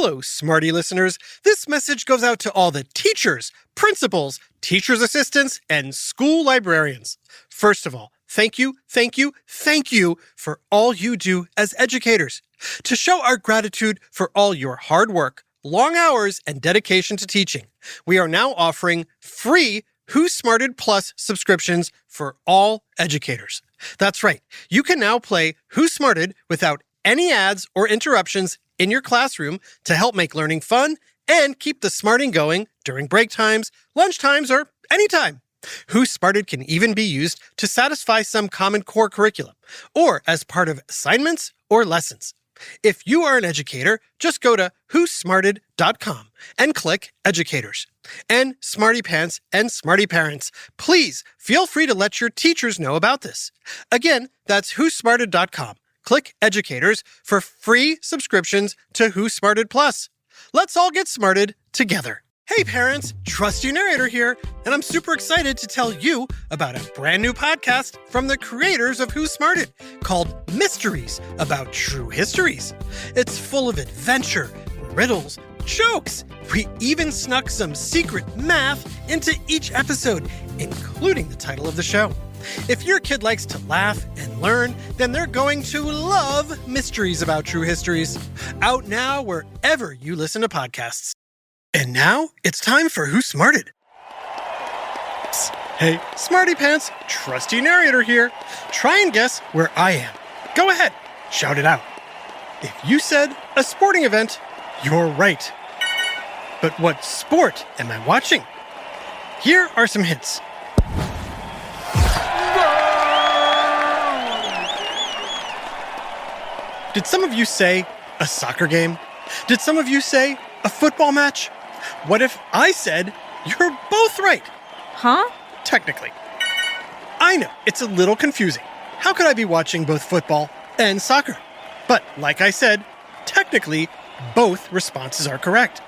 Hello, Smarty listeners. This message goes out to all the teachers, principals, teachers' assistants, and school librarians. First of all, thank you for all you do as educators. To show our gratitude for all your hard work, long hours, and dedication to teaching, we are now offering free Who Smarted Plus subscriptions for all educators. That's right. You can now play Who Smarted without any ads or interruptions in your classroom to help make learning fun and keep the smarting going during break times, lunch times, or anytime. Who Smarted can even be used to satisfy some Common Core curriculum or as part of assignments or lessons. If you are an educator, just go to whosmarted.com and click Educators. And Smarty Pants and Smarty Parents, please feel free to let your teachers know about this. Again, that's whosmarted.com. Click Educators for free subscriptions to Who Smarted Plus. Let's all get smarted together. Hey parents, Trusty Narrator here, and I'm super excited to tell you about a brand new podcast from the creators of Who Smarted called Mysteries About True Histories. It's full of adventure, riddles, jokes. We even snuck some secret math into each episode, including the title of the show. If your kid likes to laugh and learn, then they're going to love Mysteries About True Histories. Out now wherever you listen to podcasts. And now it's time for Who Smarted. Psst. Hey, Smarty Pants, Trusty Narrator here. Try and guess where I am. Go ahead, shout it out. If you said a sporting event, you're right. But what sport am I watching? Here are some hints. Did some of you say a soccer game? Did some of you say a football match? What if I said you're both right? Huh? Technically. I know, it's a little confusing. How could I be watching both football and soccer? But like I said, technically, both responses are correct.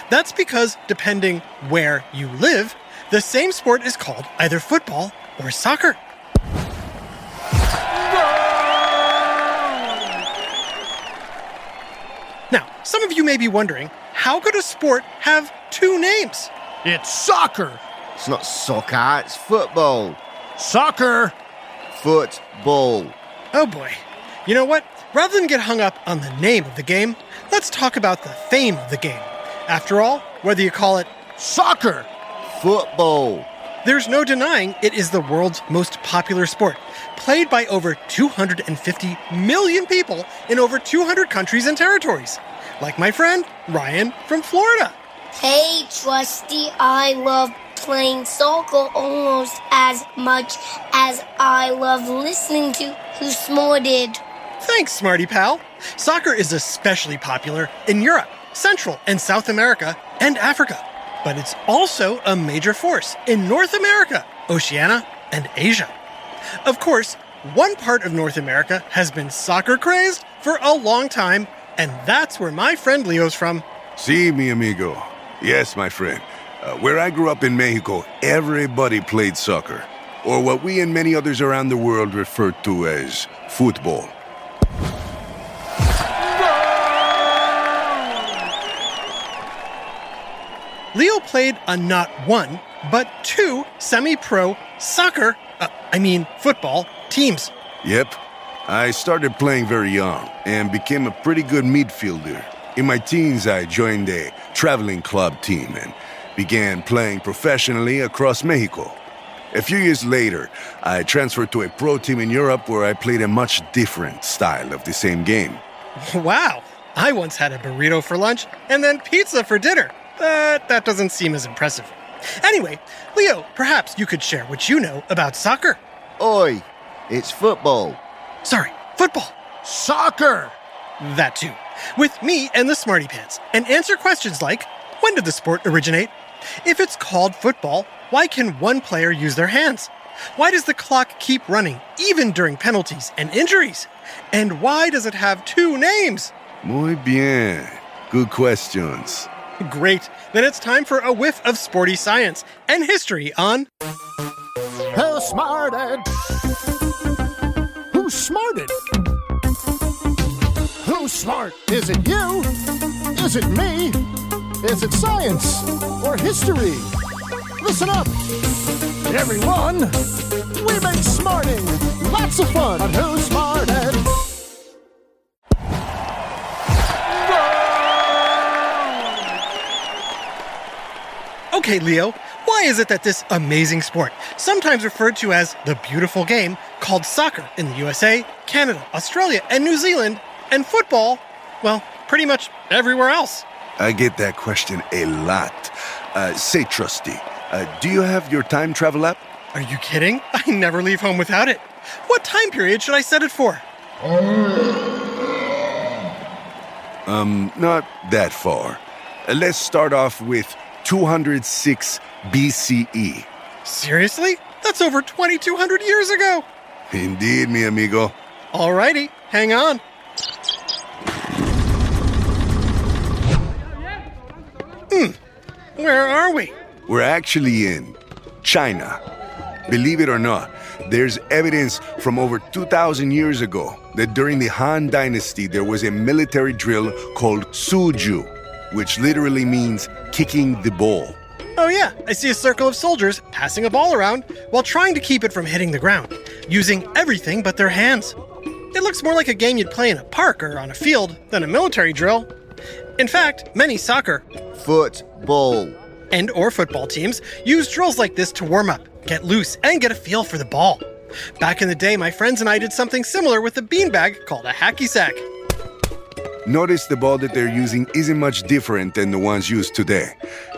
That's because depending where you live, the same sport is called either football or soccer. Now, some of you may be wondering, how could a sport have two names? It's soccer. It's not soccer, it's football. Soccer. Football. Oh boy. You know what? Rather than get hung up on the name of the game, let's talk about the theme of the game. After all, whether you call it Soccer. Football. there's no denying it is the world's most popular sport, played by over 250 million people in over 200 countries and territories. Like my friend Ryan from Florida. Hey, Trusty, I love playing soccer almost as much as I love listening to Who Smarted. Thanks, Smarty Pal. Soccer is especially popular in Europe, Central and South America, and Africa. But it's also a major force in North America, Oceania, and Asia. Of course, one part of North America has been soccer crazed for a long time, and that's where my friend Leo's from. Sí, mi amigo. Yes, my friend. Where I grew up in Mexico, everybody played soccer, or what we and many others around the world refer to as football. Leo played on not one, but two semi-pro football teams. Yep. I started playing very young and became a pretty good midfielder. In my teens, I joined a traveling club team and began playing professionally across Mexico. A few years later, I transferred to a pro team in Europe where I played a much different style of the same game. Wow, I once had a burrito for lunch and then pizza for dinner. But that doesn't seem as impressive. Anyway, Leo, perhaps you could share what you know about soccer. Oi, it's football. Sorry, football. Soccer! That too. With me and the Smarty Pants, and answer questions like, when did the sport originate? If it's called football, why can one player use their hands? Why does the clock keep running, even during penalties and injuries? And why does it have two names? Muy bien. Good questions. Great. Then it's time for a whiff of sporty science and history on Who Smarted? Who Smarted? Who's smart? Is it you? Is it me? Is it science? Or history? Listen up, everyone! We make smarting lots of fun on Who's Smarted? Okay, Leo, why is it that this amazing sport, sometimes referred to as the beautiful game, called soccer in the USA, Canada, Australia, and New Zealand, and football, well, pretty much everywhere else? I get that question a lot. Say, Trusty, do you have your time travel app? Are you kidding? I never leave home without it. What time period should I set it for? Not that far. Let's start off with 206 BCE. Seriously? That's over 2,200 years ago. Indeed, mi amigo. Alrighty, hang on. Where are we? We're actually in China. Believe it or not, there's evidence from over 2,000 years ago that during the Han Dynasty there was a military drill called Suju, which literally means kicking the ball. Oh yeah, I see a circle of soldiers passing a ball around while trying to keep it from hitting the ground, using everything but their hands. It looks more like a game you'd play in a park or on a field than a military drill. In fact, many soccer Football. and or football teams use drills like this to warm up, get loose, and get a feel for the ball. Back in the day, my friends and I did something similar with a beanbag called a hacky sack. Notice the ball that they're using isn't much different than the ones used today,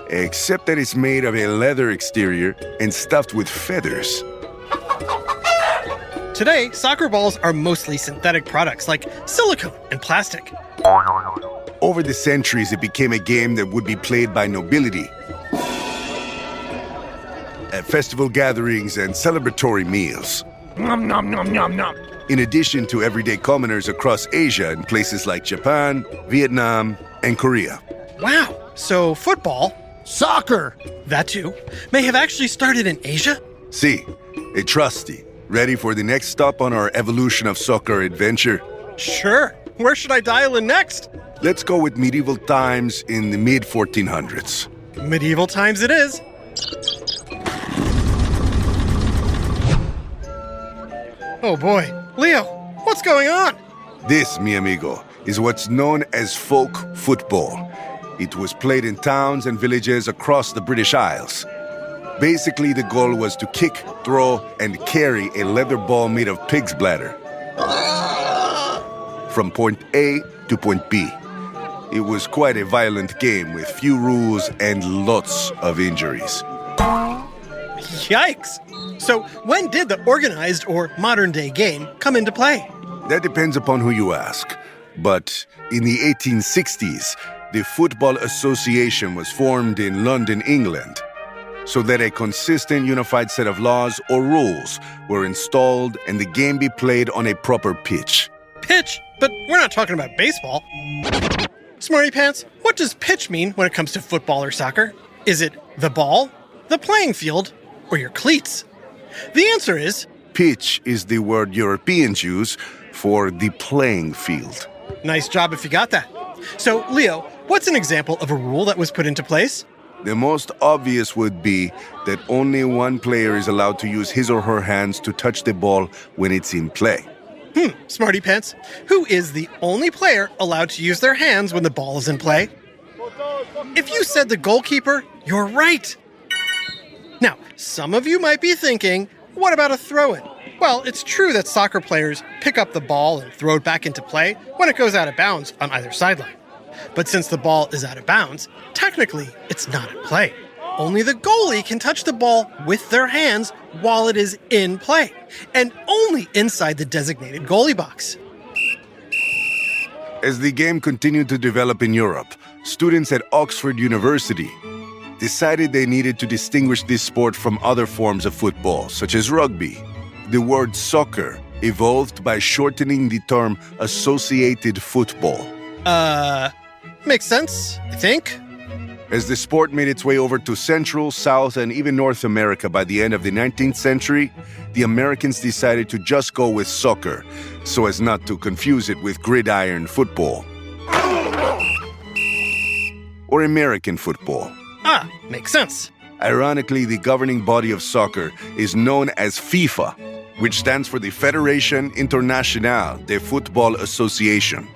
except that it's made of a leather exterior and stuffed with feathers. Today, soccer balls are mostly synthetic products like silicone and plastic. Over the centuries, it became a game that would be played by nobility at festival gatherings and celebratory meals. Nom nom nom nom nom. In addition to everyday commoners across Asia in places like Japan, Vietnam, and Korea. Wow, so football, Soccer! that too, may have actually started in Asia? See, a Trusty, ready for the next stop on our evolution of soccer adventure? Sure. Where should I dial in next? Let's go with medieval times in the mid-1400s. Medieval times it is. Oh boy. Leo, what's going on? This, mi amigo, is what's known as folk football. It was played in towns and villages across the British Isles. Basically, the goal was to kick, throw, and carry a leather ball made of pig's bladder from point A to point B. It was quite a violent game with few rules and lots of injuries. Yikes. So when did the organized or modern day game come into play? That depends upon who you ask. But in the 1860s, the Football Association was formed in London, England, so that a consistent unified set of laws or rules were installed and the game be played on a proper pitch. Pitch? But we're not talking about baseball. Smarty Pants, what does pitch mean when it comes to football or soccer? Is it the ball, the playing field, or your cleats? The answer is Pitch is the word Europeans use for the playing field. nice job if you got that. So, Leo, what's an example of a rule that was put into place? The most obvious would be that only one player is allowed to use his or her hands to touch the ball when it's in play. Smarty Pants, who is the only player allowed to use their hands when the ball is in play? If you said the goalkeeper, you're right. Now, some of you might be thinking, what about a throw-in? Well, it's true that soccer players pick up the ball and throw it back into play when it goes out of bounds on either sideline. But since the ball is out of bounds, technically it's not in play. Only the goalie can touch the ball with their hands while it is in play, and only inside the designated goalie box. As the game continued to develop in Europe, students at Oxford University decided they needed to distinguish this sport from other forms of football, such as rugby. The word soccer evolved by shortening the term associated football. Makes sense, I think. As the sport made its way over to Central, South, and even North America by the end of the 19th century, the Americans decided to just go with soccer, so as not to confuse it with gridiron football. or American football. Ah, makes sense. Ironically, the governing body of soccer is known as FIFA, which stands for the Fédération Internationale de Football Association.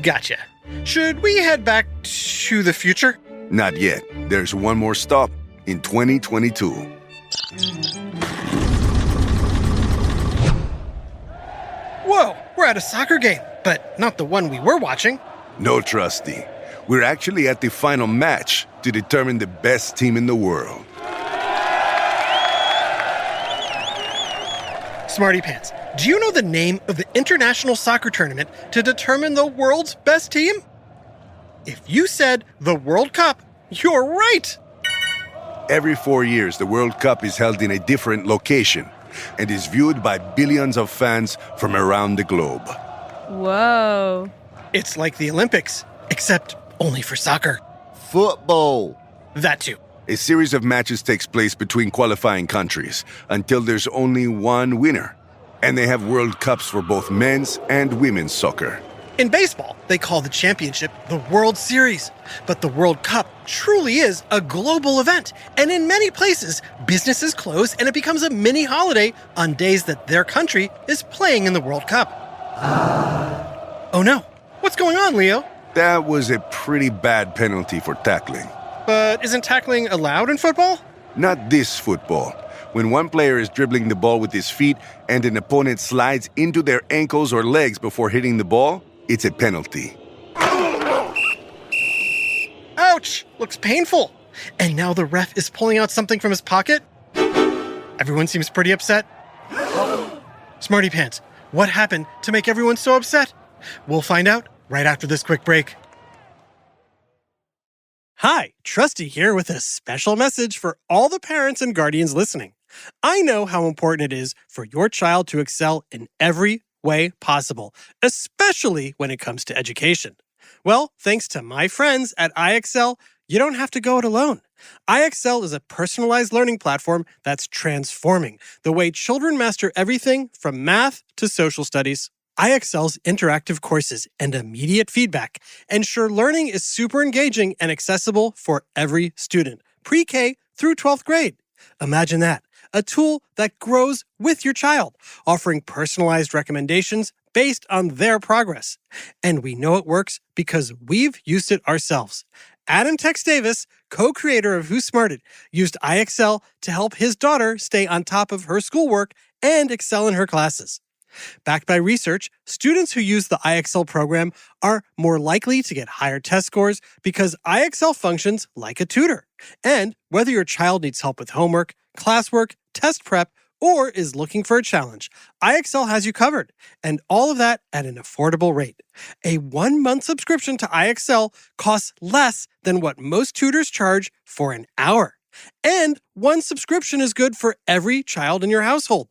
Gotcha. Should we head back to the future? Not yet. There's one more stop in 2022. Whoa, we're at a soccer game, but not the one we were watching. No, Trusty. We're actually at the final match to determine the best team in the world. Smarty Pants, do you know the name of the international soccer tournament to determine the world's best team? If you said the World Cup, you're right. Every 4 years, the World Cup is held in a different location and is viewed by billions of fans from around the globe. Whoa. It's like the Olympics, except only for soccer. Football. That too. A series of matches takes place between qualifying countries until there's only one winner. And they have World Cups for both men's and women's soccer. In baseball, they call the championship the World Series. But the World Cup truly is a global event. And in many places, businesses close and it becomes a mini holiday on days that their country is playing in the World Cup. Oh no. What's going on, Leo? That was a pretty bad penalty for tackling. But isn't tackling allowed in football? Not this football. When one player is dribbling the ball with his feet and an opponent slides into their ankles or legs before hitting the ball, it's a penalty. Ouch! Looks painful. And now the ref is pulling out something from his pocket? Everyone seems pretty upset. Smarty Pants, what happened to make everyone so upset? We'll find out right after this quick break. Hi, Trusty here with a special message for all the parents and guardians listening. I know how important it is for your child to excel in every way possible, especially when it comes to education. Well, thanks to my friends at IXL, you don't have to go it alone. IXL is a personalized learning platform that's transforming the way children master everything from math to social studies. IXL's interactive courses and immediate feedback ensure learning is super engaging and accessible for every student, pre-K through 12th grade. Imagine that, a tool that grows with your child, offering personalized recommendations based on their progress. And we know it works because we've used it ourselves. Adam Tex Davis, co-creator of Who Smarted, used IXL to help his daughter stay on top of her schoolwork and excel in her classes. Backed by research, students who use the IXL program are more likely to get higher test scores because IXL functions like a tutor. And whether your child needs help with homework, classwork, test prep, or is looking for a challenge, IXL has you covered. And all of that at an affordable rate. A 1-month subscription to IXL costs less than what most tutors charge for an hour. And one subscription is good for every child in your household.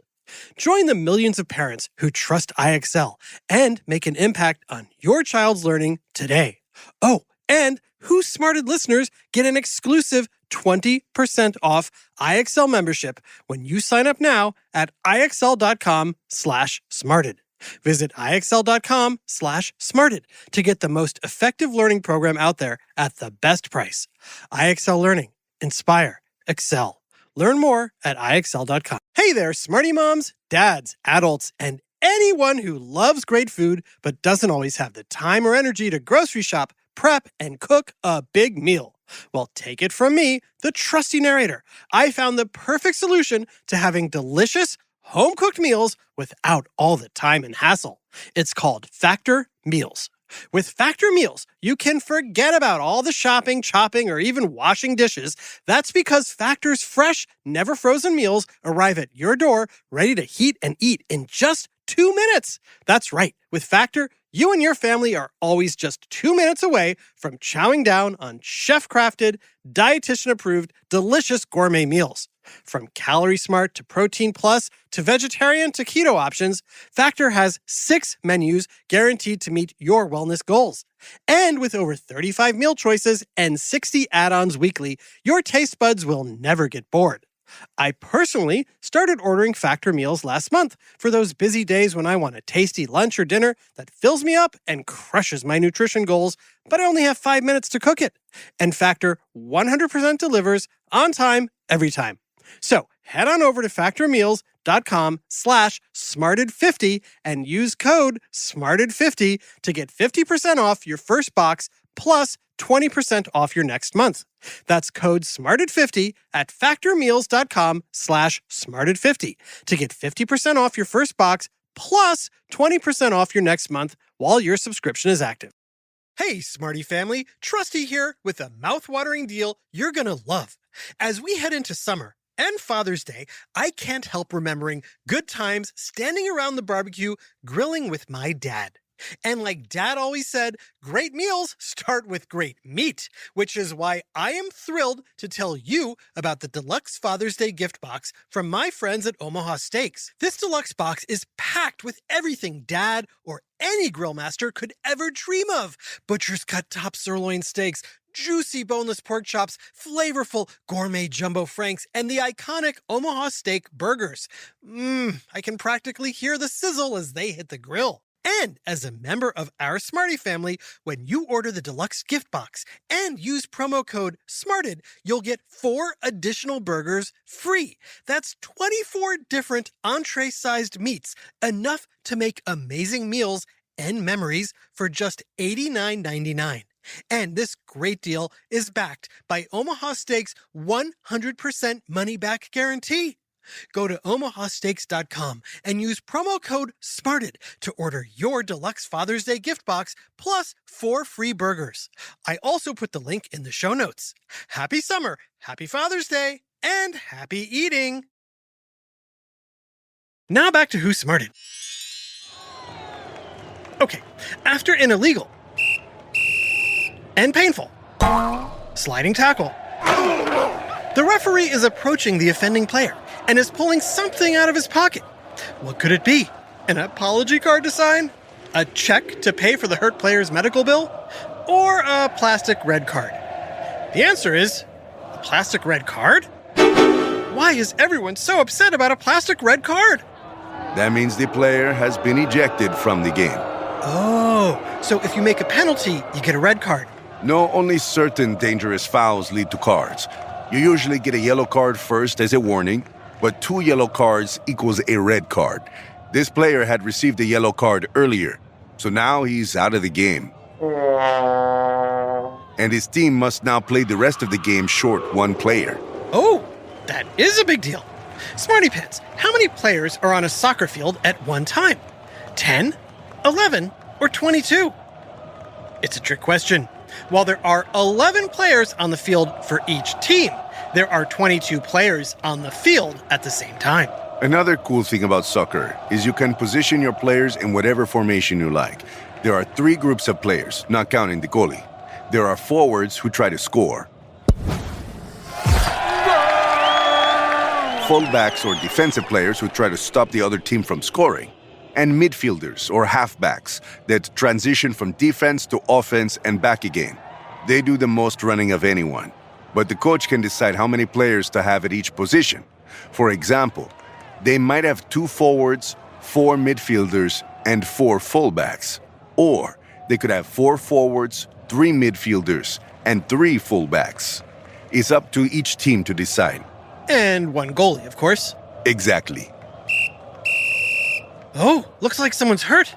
Join the millions of parents who trust IXL and make an impact on your child's learning today. Oh, and Who Smarted listeners get an exclusive 20% off IXL membership when you sign up now at IXL.com/smarted. Visit IXL.com/smarted to get the most effective learning program out there at the best price. IXL Learning. Inspire. Excel. Learn more at IXL.com. Hey there, smarty moms, dads, adults, and anyone who loves great food but doesn't always have the time or energy to grocery shop, prep, and cook a big meal. Well, take it from me, the trusty narrator. I found the perfect solution to having delicious, home-cooked meals without all the time and hassle. It's called Factor Meals. With Factor Meals, you can forget about all the shopping, chopping, or even washing dishes. That's because Factor's fresh, never frozen meals arrive at your door ready to heat and eat in just 2 minutes. That's right. With Factor, you and your family are always just 2 minutes away from chowing down on chef-crafted, dietitian-approved, delicious gourmet meals. From Calorie Smart to Protein Plus to vegetarian to keto options, Factor has 6 menus guaranteed to meet your wellness goals. And with over 35 meal choices and 60 add-ons weekly, your taste buds will never get bored. I personally started ordering Factor meals last month for those busy days when I want a tasty lunch or dinner that fills me up and crushes my nutrition goals, but I only have 5 minutes to cook it. And Factor 100% delivers on time, every time. So head on over to factormeals.com/smarted50 and use code SMARTED50 to get 50% off your first box plus 20% off your next month. That's code SMARTED50 at factormeals.com/smarted50 to get 50% off your first box plus 20% off your next month while your subscription is active. Hey, Smarty family, Trusty here with a mouth-watering deal you're gonna love. As we head into summer and Father's Day, I can't help remembering good times standing around the barbecue grilling with my dad. And like Dad always said, great meals start with great meat, which is why I am thrilled to tell you about the Deluxe Father's Day gift box from my friends at Omaha Steaks. This deluxe box is packed with everything Dad or any grill master could ever dream of. Butcher's cut top sirloin steaks, juicy boneless pork chops, flavorful gourmet jumbo franks, and the iconic Omaha Steak burgers. I can practically hear the sizzle as they hit the grill. And as a member of our Smarty family, when you order the deluxe gift box and use promo code SMARTED, you'll get 4 additional burgers free. That's 24 different entree-sized meats, enough to make amazing meals and memories for just $89.99. And this great deal is backed by Omaha Steaks' 100% money-back guarantee. Go to omahasteaks.com and use promo code SMARTED to order your deluxe Father's Day gift box plus 4 free burgers. I also put the link in the show notes. Happy summer, happy Father's Day, and happy eating! Now back to Who Smarted. Okay, after an illegal and painful sliding tackle, the referee is approaching the offending player and is pulling something out of his pocket. What could it be? An apology card to sign? A check to pay for the hurt player's medical bill? Or a plastic red card? The answer is a plastic red card? Why is everyone so upset about a plastic red card? That means the player has been ejected from the game. Oh, so if you make a penalty, you get a red card. No, only certain dangerous fouls lead to cards. You usually get a yellow card first as a warning, but 2 yellow cards equals a red card. This player had received a yellow card earlier, so now he's out of the game. And his team must now play the rest of the game short 1 player. Oh, that is a big deal. Smarty Pants, how many players are on a soccer field at one time? 10, 11, or 22? It's a trick question. While there are 11 players on the field for each team, there are 22 players on the field at the same time. Another cool thing about soccer is you can position your players in whatever formation you like. There are 3 groups of players, not counting the goalie. There are forwards who try to score, fullbacks or defensive players who try to stop the other team from scoring, and midfielders or halfbacks that transition from defense to offense and back again. They do the most running of anyone, but the coach can decide how many players to have at each position. For example, they might have 2 forwards, 4 midfielders, and 4 fullbacks. Or they could have 4 forwards, 3 midfielders, and 3 fullbacks. It's up to each team to decide. And 1 goalie, of course. Exactly. Oh, looks like someone's hurt.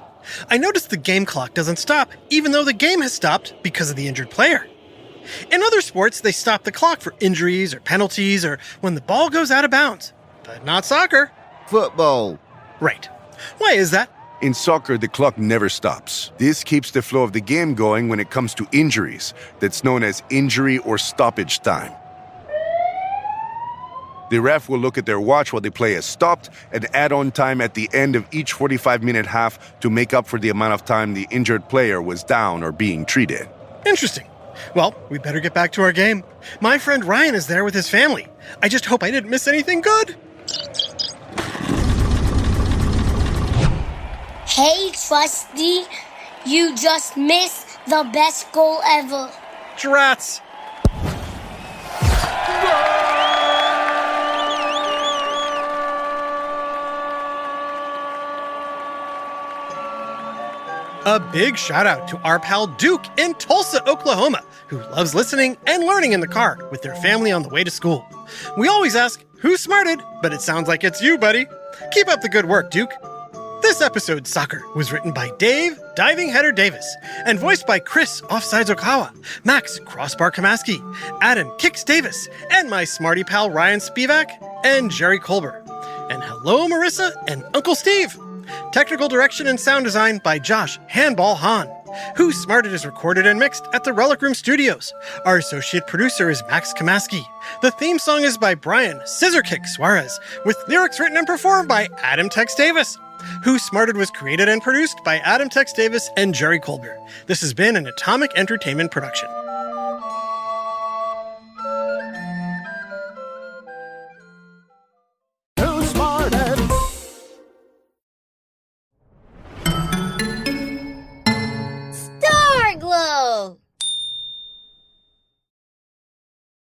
I noticed the game clock doesn't stop, even though the game has stopped because of the injured player. In other sports, they stop the clock for injuries or penalties or when the ball goes out of bounds. But not soccer. Football. Right. Why is that? In soccer, the clock never stops. This keeps the flow of the game going when it comes to injuries. That's known as injury or stoppage time. The ref will look at their watch while the play has stopped and add on time at the end of each 45-minute half to make up for the amount of time the injured player was down or being treated. Interesting. Well, we better get back to our game. My friend Ryan is there with his family. I just hope I didn't miss anything good. Hey, Trusty, you just missed the best goal ever. Drats. A big shout out to our pal Duke in Tulsa, Oklahoma, who loves listening and learning in the car with their family on the way to school. We always ask, who smarted? But it sounds like it's you, buddy. Keep up the good work, Duke. This episode's soccer was written by Dave Diving Header Davis and voiced by Chris Offsides Okawa, Max Crossbar Kamaski, Adam Kicks Davis, and my smarty pal Ryan Spivak and Jerry Colbert. And hello, Marissa and Uncle Steve. Technical direction and sound design by Josh Handball Hahn. Who Smarted is recorded and mixed at the Relic Room Studios. Our associate producer is Max Kamaski. The theme song is by Brian Scissorkick Suarez, with lyrics written and performed by Adam Tex Davis. Who Smarted was created and produced by Adam Tex Davis and Jerry Colbert. This has been an Atomic Entertainment production.